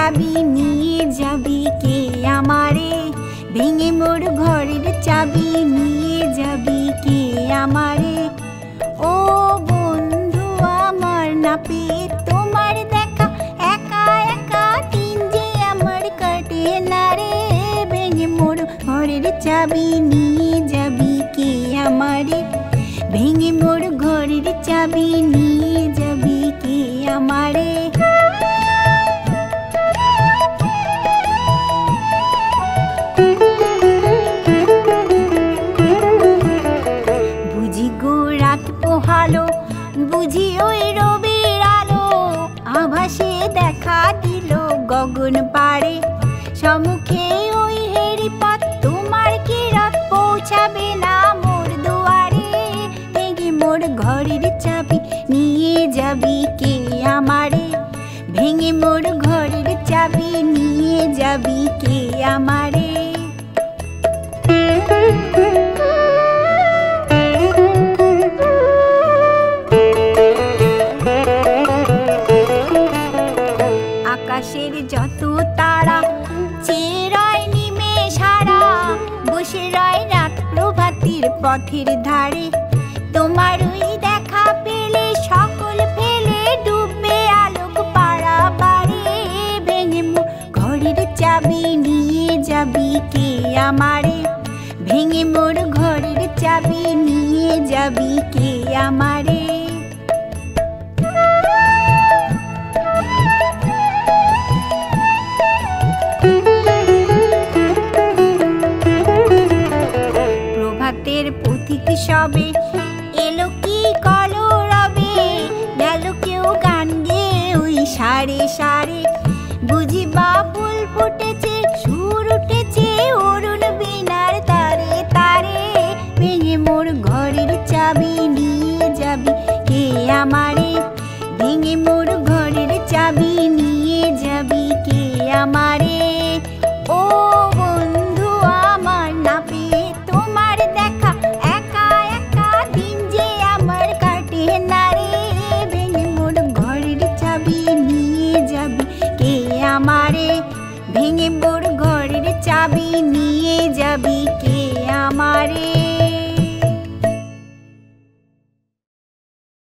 চাবি নিয়ে যাবি কে আমারে, ভেঙে মোর ঘরের চাবি নিয়ে যাবি কে আমারে। ও বন্ধু আমার না পেয়ে তোমার দেখা, একা একা দিন যে আমার কাটে না রে, ভেঙে মোর ঘরের চাবি নিয়ে যাবি কে আমারে, ভেঙে মোর ঘরের চাবি নিয়ে যাবি কে আমারে। বুঝি গো রাত পোহালো, বুঝি ওই রবির আলো, আভাসে দেখা দিল গগন পাড়ে, সম্মুখে ওই হেরি পথ তোমার কি রাত পৌঁছাবে না মোর দুয়ারে, ভেঙে মোর ঘরের চাবি নিয়ে যাবি কে আমারে, ভেঙে মোর ঘরের চাবি নিয়ে যাবি কে আমারে। আকাশের যত তারা চেয়ে রয় নিমেষ হারা, বসে রয় রাত প্রভাতের পথের ধারে, তোমার ওই দেখা পেলে সকল ফেলে ডুববে আলোক পাড়া বাড়ে, ভেঙে মোর ঘরের চাবি নিয়ে যাবি কে আমারে, ভেঙে মোর ঘরের চাবি নিয়ে যাবি কে আমারে। প্রভাতের পথিক সবে এলো কি কলরবে, গেল কেউ গান গেয়ে ওই সারে সারে, বুঝি বা ফুল ফুটেছে সুর উঠেছে অরুণ বীণার তারে তারে, ভেঙে মোর ঘরের চাবি নিয়ে যাবি কে আমারে, ভেঙে মোর ঘরের চাবি নিয়ে যাবি কে আমারে। ও বন্ধু আমার না পেয়ে তোমার দেখা, একা একা দিন যে আমার কাটে না রে, ভেঙে মোর ঘরের চাবি নিয়ে যাবি কে আমারে, ভেঙে মোর ঘরের চাবি নিয়ে যাবি কে আমারে।